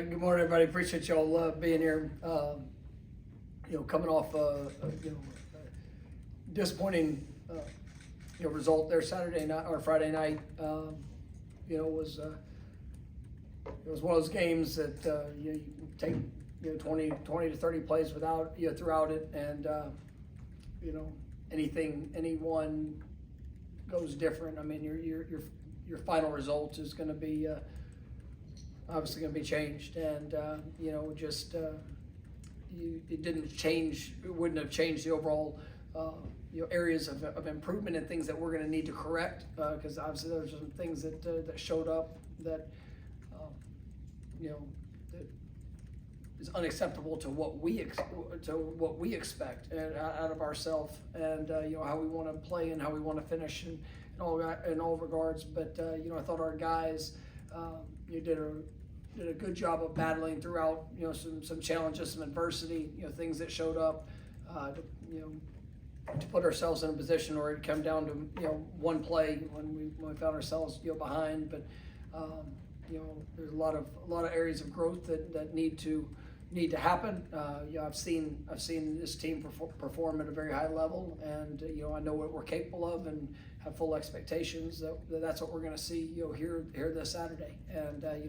Good morning, everybody. Appreciate y'all being here. Coming off disappointing result there Saturday night or Friday night. It was one of those games that you take 20 to 30 plays without throughout it, and anyone goes different. I mean, your final result is going to be obviously going to be changed, and it didn't change. It wouldn't have changed the overall areas of improvement and things that we're going to need to correct, because obviously there's some things that showed up that that is unacceptable to what we expect and out of ourselves, and how we want to play and how we want to finish in all regards. But I thought our guys did a good job of battling throughout some challenges, some adversity, things that showed up to put ourselves in a position where it come down to one play when we found ourselves behind. But there's a lot of areas of growth that need to happen. I've seen this team perform at a very high level, and I know what we're capable of, and have full expectations that's what we're going to see here this Saturday. And I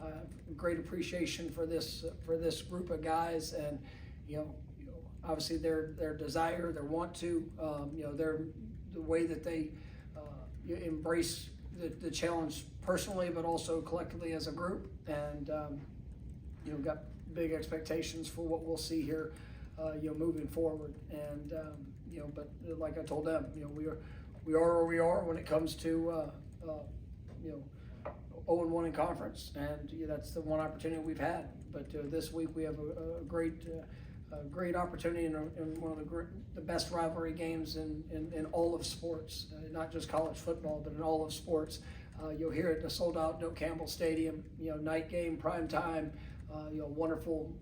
have great appreciation for this group of guys, and obviously their desire, their want to, the way that they embrace the challenge personally, but also collectively as a group, and got big expectations for what we'll see here, moving forward. And but like I told them, we are where we are when it comes to 0-1 in conference, and that's the one opportunity we've had. But this week we have a great opportunity in one of the best rivalry games in all of sports, not just college football, but in all of sports. You'll hear it in a sold-out Doak Campbell Stadium, night game, prime time. Wonderful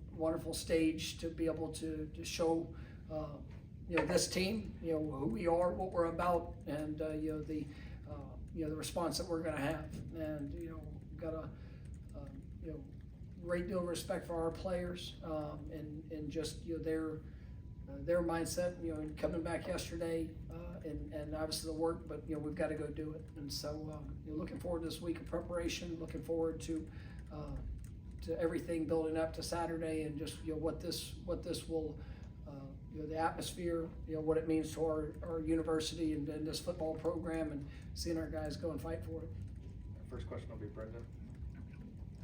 stage to be able to show this team who we are, what we're about, and the response that we're going to have. And got a great deal of respect for our players, and just their mindset, and coming back yesterday, and obviously the work, but we've got to go do it. And so looking forward to this week of preparation, looking forward to everything building up to Saturday, and just what this will the atmosphere, what it means to our university and this football program, and seeing our guys go and fight for it. First question will be Brendan.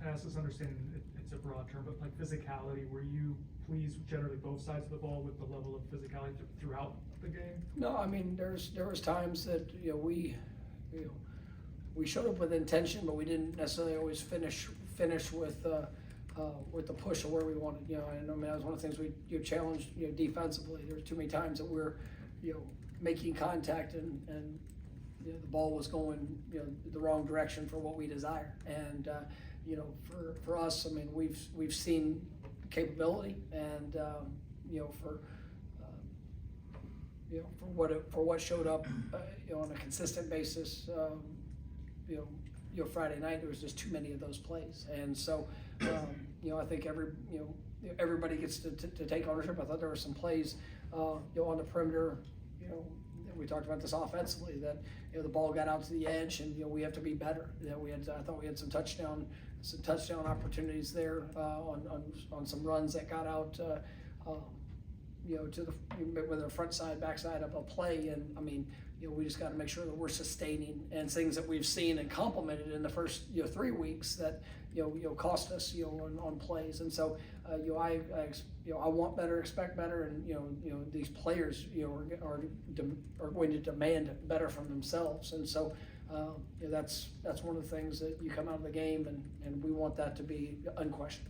I also understand it's a broad term, but like physicality, were you pleased with generally both sides of the ball with the level of physicality throughout the game? No, I mean there was times that we showed up with intention, but we didn't necessarily always finish with the push of where we wanted. And I mean that was one of the things we challenged defensively. There were too many times that we're making contact and the ball was going the wrong direction for what we desire. And for us, I mean we've seen capability, and for what showed up on a consistent basis. Friday night there was just too many of those plays, and so I think everybody gets to take ownership. I thought there were some plays on the perimeter, we talked about this offensively, that the ball got out to the edge, and we have to be better. I thought we had some touchdown opportunities there on some runs that got out to whether front side, back side of a play. And I mean we just got to make sure that we're sustaining, and things that we've seen and complemented in the first 3 weeks that cost us on plays. And so I want better, expect better, and these players are going to demand better from themselves. And so that's one of the things that you come out of the game, and we want that to be unquestioned.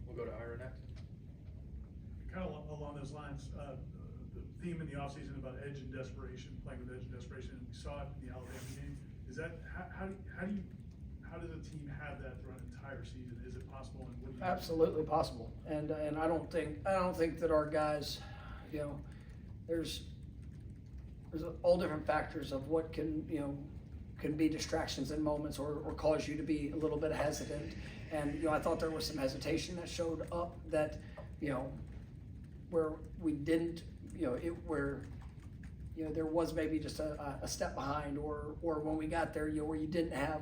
We'll go to Ira next. Kind of along those lines, the theme in the offseason about edge and desperation, playing with edge and desperation, and we saw it in the Alabama game. Is that how does a team have that throughout an entire season? Is it possible? And what do you Absolutely possible. And I don't think that our guys, there's all different factors of what can be distractions in moments, or cause you to be a little bit hesitant. And, I thought there was some hesitation that showed up that, where we didn't, where, there was maybe just a step behind, or when we got there, where you didn't have,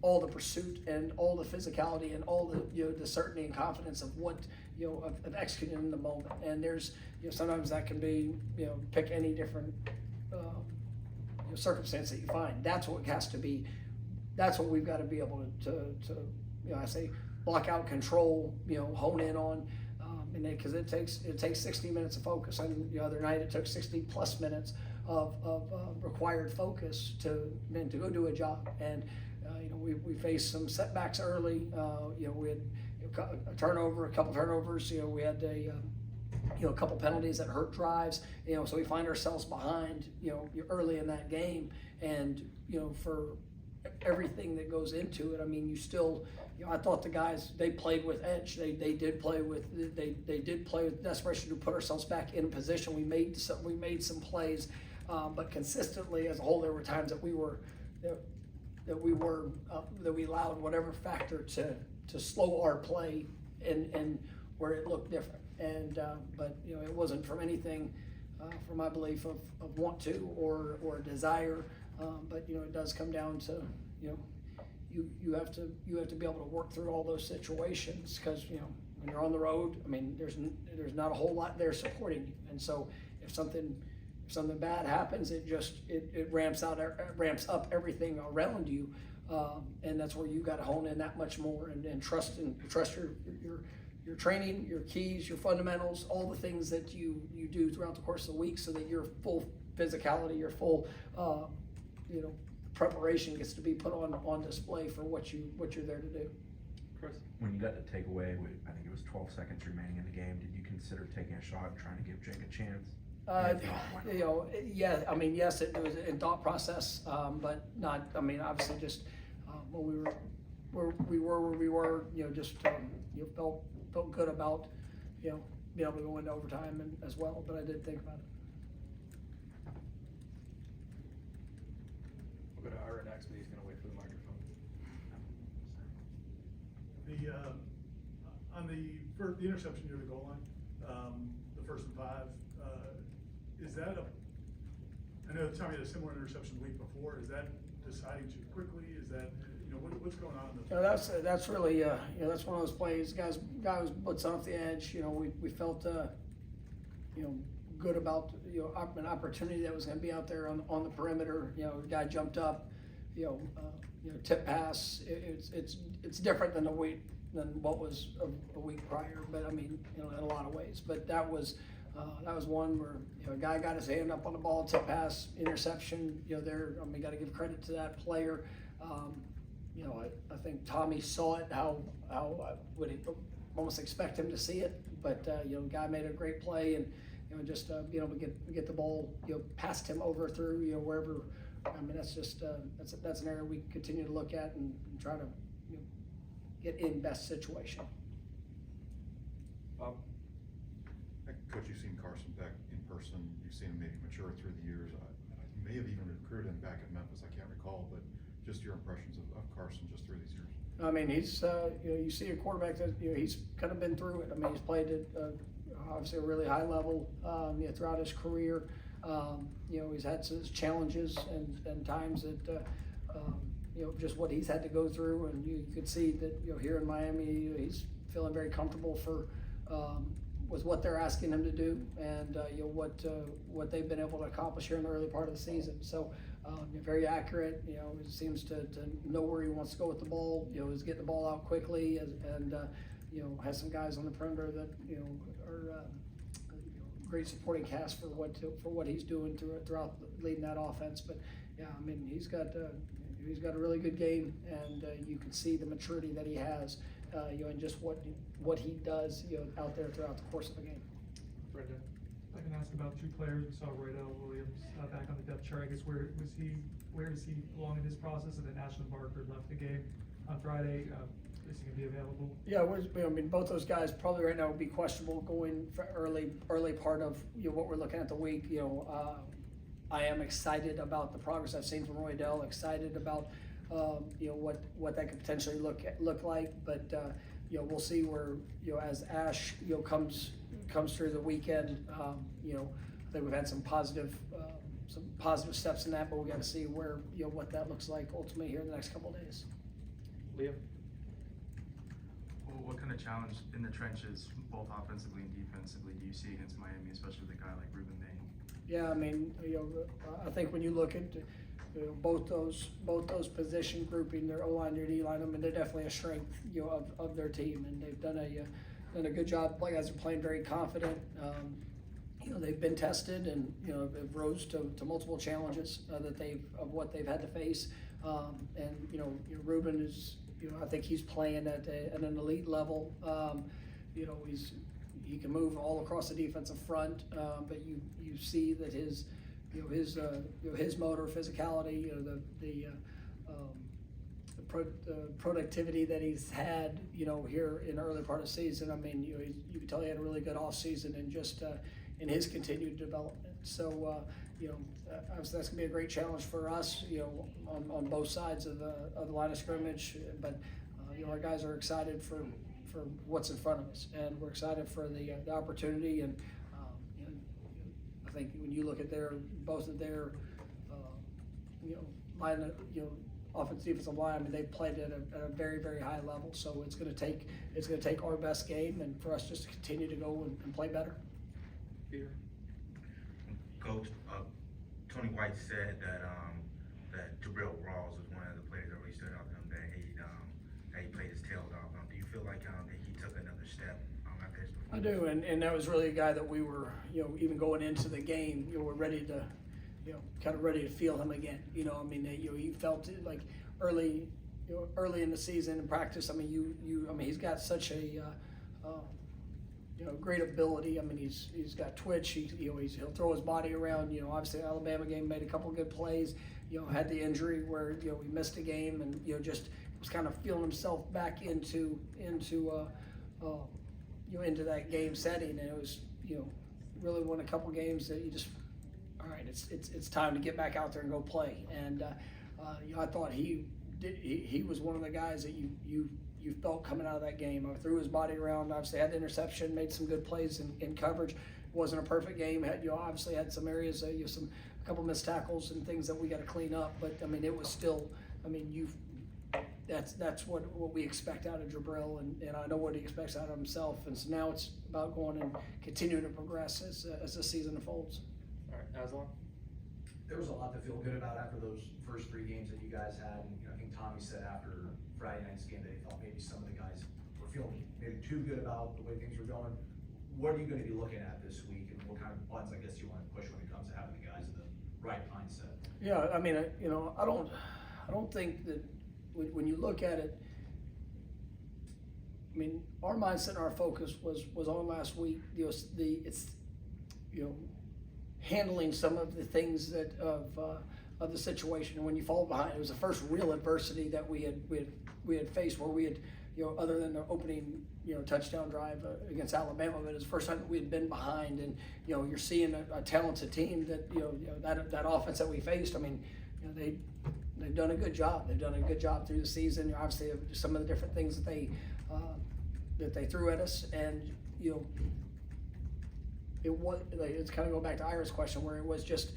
all the pursuit and all the physicality and all the, the certainty and confidence of what, of executing in the moment. And there's, sometimes that can be, pick any different, circumstance that you find. That's what has to be, that's what we've got to be able to I say block out, control, hone in on, and because it takes 60 minutes of focus. And the other night it took 60 plus minutes of required focus to go do a job. And we faced some setbacks early. We had a turnover, a couple turnovers. We had a couple penalties that hurt drives. So we find ourselves behind. Early in that game, and for everything that goes into it. I mean, you still. I thought the guys, they played with edge. They did play with desperation to put ourselves back in position. We made some plays, but consistently as a whole, there were times that we allowed whatever factor to slow our play and where it looked different. And but it wasn't from anything from my belief of want to or desire, but it does come down to you have to be able to work through all those situations, because when you're on the road, I mean there's not a whole lot there supporting you, and so if something bad happens, it ramps up everything around you, and that's where you got to hone in that much more and trust your training, your keys, your fundamentals, all the things that you do throughout the course of the week, so that your full physicality, your full preparation gets to be put on display for what you're there to do. Chris? When you got the takeaway, I think it was 12 seconds remaining in the game, did you consider taking a shot and trying to give Jake a chance? Yeah, I mean, yes, it was in thought process, but not, I mean, obviously just when we were where we were, just felt good about, being able to go into overtime and as well, but I did think about it. We'll go to Ira next, but he's gonna wait for the microphone. On the interception near the goal line, the 1st and 5, is that I know Tommy had a similar interception the week before. Is that deciding too quickly? Is that, what's going on in the That's really, that's one of those plays, guy was blitzed off the edge, we felt, good about, an opportunity that was gonna be out there on the perimeter, the guy jumped up, tip pass, it's different than what was a week prior, but I mean, in a lot of ways, but that was one where, a guy got his hand up on the ball, tip pass, interception, gotta give credit to that player. I think Tommy saw it, how I would almost expect him to see it, but, guy made a great play, and, just, being able to get the ball, past him over through, wherever. I mean, that's just, that's an area we continue to look at and try to, get in best situation. Bob? Coach, you've seen Carson Beck in person, you've seen him maybe mature through the years. I may have even recruited him back at Memphis, I can't recall, but just your impressions of Carson just through these years. I mean, he's, you see a quarterback that, he's kind of been through it. I mean, he's played at obviously a really high level, throughout his career. He's had some challenges and times that, just what he's had to go through, and you could see that, here in Miami, he's feeling very comfortable with what they're asking him to do, and what they've been able to accomplish here in the early part of the season. So very accurate. He seems to know where he wants to go with the ball. Is getting the ball out quickly, and has some guys on the perimeter that are great supporting cast for what he's doing throughout leading that offense. But yeah, I mean, he's got a really good game, and you can see the maturity that he has, and just what he does, out there throughout the course of the game. Brendan? I can ask about 2 players. We saw Rivalry Williams back on the depth chart. I guess where is he along in his process? And then Ashton Barker left the game on Friday. Is he gonna be available? Yeah, I mean, both those guys probably right now would be questionable going for early part of what we're looking at the week. I am excited about the progress I've seen from Roydell. Excited about what that could potentially look like. But we'll see where as Ash comes through the weekend. I think we've had some positive steps in that, but we got to see where what that looks like ultimately here in the next couple of days. Liam? Well, what kind of challenge in the trenches, both offensively and defensively, do you see against Miami, especially with a guy like Ruben May? Yeah, I mean, I think when you look at both those position grouping, their O-line, their D-line, I mean, they're definitely a strength of their team, and they've done a good job. Guys are playing very confident. They've been tested and have rose to multiple challenges of what they've had to face. Ruben is I think he's playing at an elite level. He can move all across the defensive front, but you see that his motor physicality, the productivity that he's had, here in the early part of the season. I mean, you can tell he had a really good off season and just in his continued development. So, obviously that's gonna be a great challenge for us, on both sides of the line of scrimmage. But our guys are excited for what's in front of us, and we're excited for the opportunity. And I think when you look at both of their line, offensive defensive line, I mean, they've played at a very, very high level. So it's gonna take our best game, and for us just to continue to go and play better. Peter? Coach, Tony White said that Jabril Rawls was one of the players that really stood out to him, that he played his tail off. Do you feel like that he took another step after his performance? I do, and that was really a guy that we were, even going into the game, we're ready to, kind of ready to feel him again. I mean, he felt it like early in the season in practice. I mean, I mean, he's got such a great ability. I mean, he's got twitch. He'll throw his body around. Obviously, the Alabama game made a couple good plays. Had the injury where he missed a game, and just was kind of feeling himself back into that game setting. And it was really won a couple games that you just, all right, it's time to get back out there and go play. And I thought he was one of the guys that you felt coming out of that game. Threw his body around, obviously had the interception, made some good plays in coverage. Wasn't a perfect game. Obviously had some areas, a couple missed tackles and things that we got to clean up. But I mean, it was still, I mean, that's what we expect out of Jabril, and I know what he expects out of himself. And so now it's about going and continuing to progress as the season unfolds. All right, Aslan? There was a lot to feel good about after those first three games that you guys had. And I think Tommy said after Friday night's game that he thought maybe some of the guys were feeling maybe too good about the way things were going. What are you going to be looking at this week, and what kind of buttons, I guess, you want to push when it comes to having the guys in the right mindset? Yeah, I mean, I don't think that when you look at it, I mean, our mindset and our focus was on last week. Handling some of the things that of the situation. And when you fall behind, it was the first real adversity that we had faced, where we had, other than the opening, touchdown drive against Alabama, but it was the first time that we had been behind. And you're seeing a talented team that that offense that we faced. I mean, they've done a good job. They've done a good job through the season. Obviously, some of the different things that they threw at us, and it's kind of going back to Ira's question, where it was just,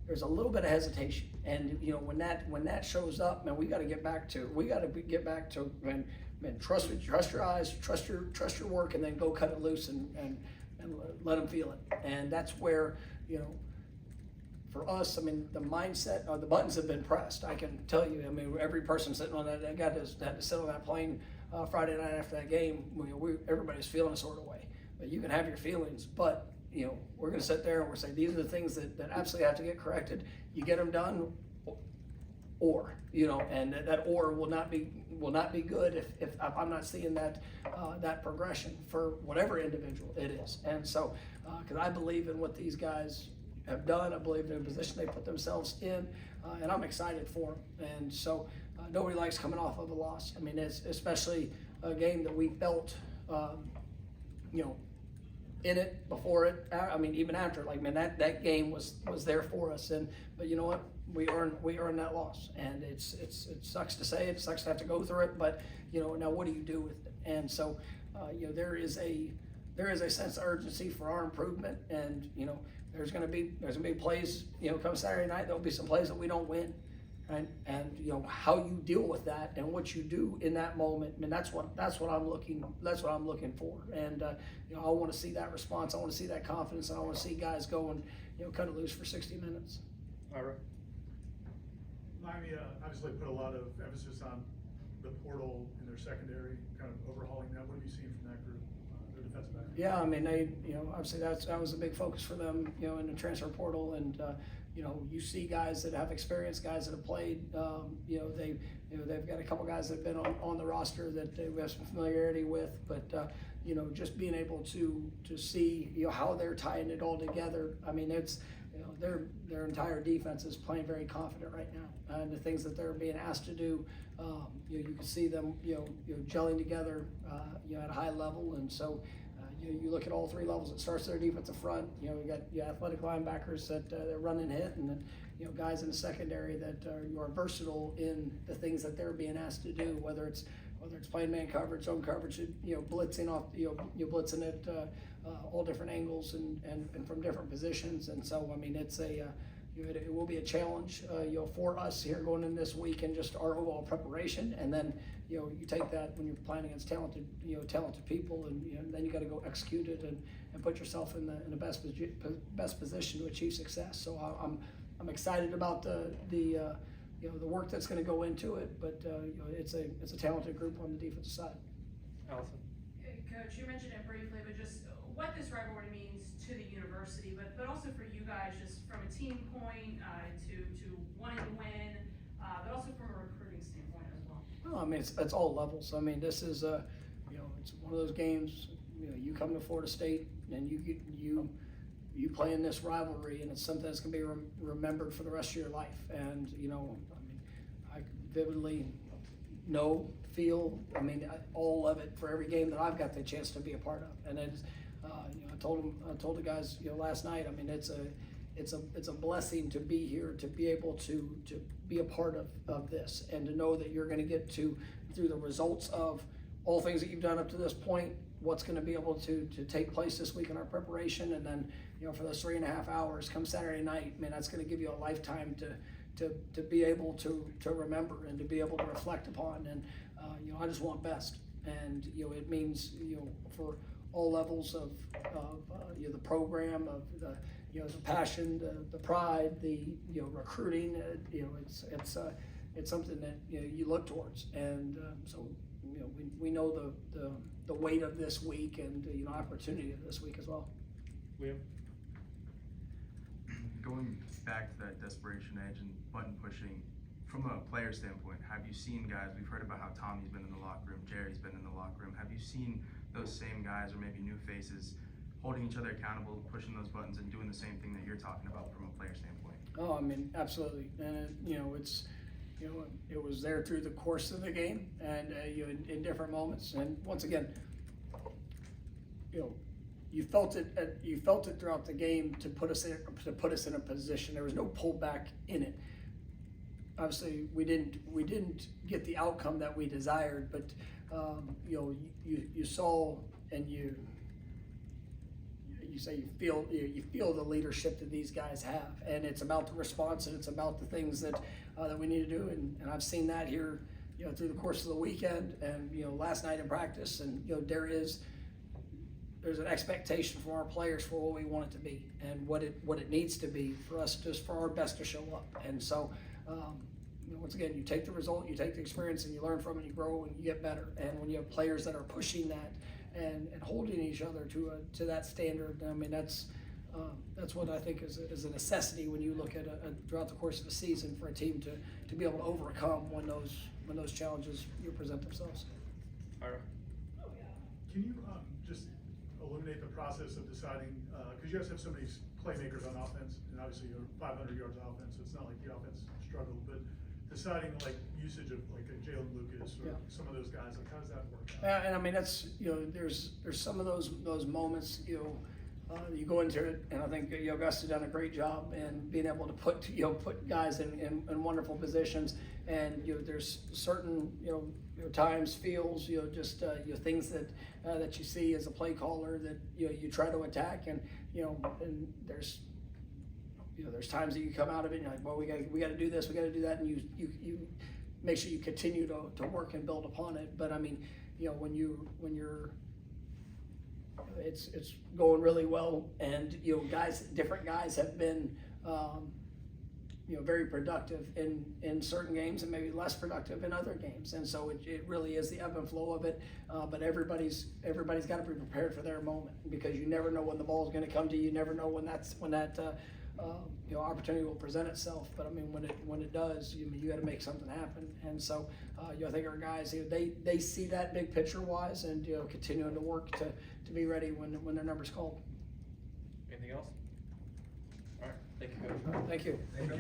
there's a little bit of hesitation. And, when that shows up, man, we got to get back to, man, trust your eyes, trust your work, and then go cut it loose and let them feel it. And that's where, for us, I mean, the mindset, the buttons have been pressed. I can tell you, I mean, every person sitting on that got to sit on that plane Friday night after that game. Everybody's feeling a sort of way. But you can have your feelings, but we're going to sit there and we're saying these are the things that absolutely have to get corrected. You get them done, and that or will not be good if I'm not seeing that progression for whatever individual it is. And so, because I believe in what these guys have done, I believe in the position they put themselves in, and I'm excited for them. And so, nobody likes coming off of a loss. I mean, it's especially a game that we felt, in it, before it, I mean, even after, like, man, that game was there for us. But you know what? we earn that loss, and it sucks to say it, sucks to have to go through it, but now what do you do with it? And so there is a sense of urgency for our improvement, and there's gonna be plays come Saturday night, there'll be some plays that we don't win, right? And how you deal with that and what you do in that moment, I mean that's what I'm looking for, and I want to see that response, I want to see that confidence, and I want to see guys go and cut it loose for 60 minutes. Ira? Miami obviously put a lot of emphasis on the portal in their secondary, kind of overhauling that. What have you seen from that group, their defensive back? Yeah, I mean they, obviously that was a big focus for them, in the transfer portal, and you see guys that have experience, guys that have played. They've got a couple guys that have been on the roster that we have some familiarity with, but just being able to see how they're tying it all together. I mean, it's their entire defense is playing very confident right now, and the things that they're being asked to do. You can see them gelling together at a high level, and so. You look at all three levels. It starts their defensive front. You got your athletic linebackers that run and hit, and then guys in the secondary that are versatile in the things that they're being asked to do. Whether it's playing man coverage, zone coverage, blitzing off, blitzing at all different angles and from different positions. And so I mean it's it will be a challenge for us here going in this week and just our overall preparation, and then you take that when you're playing against talented people, and then you got to go execute it and put yourself in the best position to achieve success. So I'm excited about the work that's going to go into it, but it's a talented group on the defensive side. Allison? Coach, you mentioned it briefly, but just what this rivalry means to the university, but also for you guys, just from a team point to wanting to win, but also from a recruiting standpoint as well. Well, I mean it's all levels. I mean this is it's one of those games. You come to Florida State and you play in this rivalry, and it's something that's going to be remembered for the rest of your life. And I mean I vividly feel all of it for every game that I've got the chance to be a part of. And it's I told the guys last night. I mean it's a blessing to be here, to be able to be a part of this, and to know that you're going to get through the results of all things that you've done up to this point, what's going to be able to take place this week in our preparation, and then for those 3.5 hours come Saturday night, man, that's going to give you a lifetime to be able to remember and to be able to reflect upon. And I just want best, and it means for all levels of the program, of the the passion, the pride, the recruiting. It's something that you look towards, and so we know the weight of this week and opportunity of this week as well. Liam? Going back to that desperation edge and button pushing, from a player standpoint, have you seen guys, we've heard about how Tommy's been in the locker room, Jerry's been in the locker room, have you seen those same guys or maybe new faces holding each other accountable, pushing those buttons and doing the same thing that you're talking about from a player standpoint? Oh, I mean, absolutely. And it was there through the course of the game, and in different moments. And once again, you felt it throughout the game to put us in a position. There was no pullback in it. Obviously, we didn't get the outcome that we desired, but you saw, and you say you feel the leadership that these guys have, and it's about the response, and it's about the things that we need to do, and I've seen that here through the course of the weekend, and last night in practice, and there's an expectation from our players for what we want it to be and what it needs to be for us, just for our best to show up. And so once again, you take the result, you take the experience, and you learn from it, you grow and you get better. And when you have players that are pushing that and holding each other to that standard, I mean that's what I think is a necessity when you look at throughout the course of a season for a team to be able to overcome when those challenges present themselves. Ira? Can you just eliminate the process of deciding, because you guys have so many playmakers on offense, and obviously you're 500 yards of offense, so it's not like the offense struggled, but deciding like usage of like a Jalen Lucas or some of those guys, like how does that work out? And I mean that's there's some of those moments you go into it, and I think Gus has done a great job in being able to put guys in wonderful positions. And there's certain times, feels, just things that you see as a play caller that you try to attack, and and there's times that you come out of it and you're like, well, we got to do this, we got to do that, and you make sure you continue to work and build upon it. But I mean, when you're it's going really well, and different guys have been very productive in certain games and maybe less productive in other games, and so it really is the ebb and flow of it. But everybody's got to be prepared for their moment, because you never know when the ball is going to come to you. You never know when that opportunity will present itself. But I mean, when it does, you got to make something happen. And so I think our guys, they see that big picture wise, and continuing to work to be ready when their number's called. Anything else? All right, thank you, Coach. Thank you. Thank you.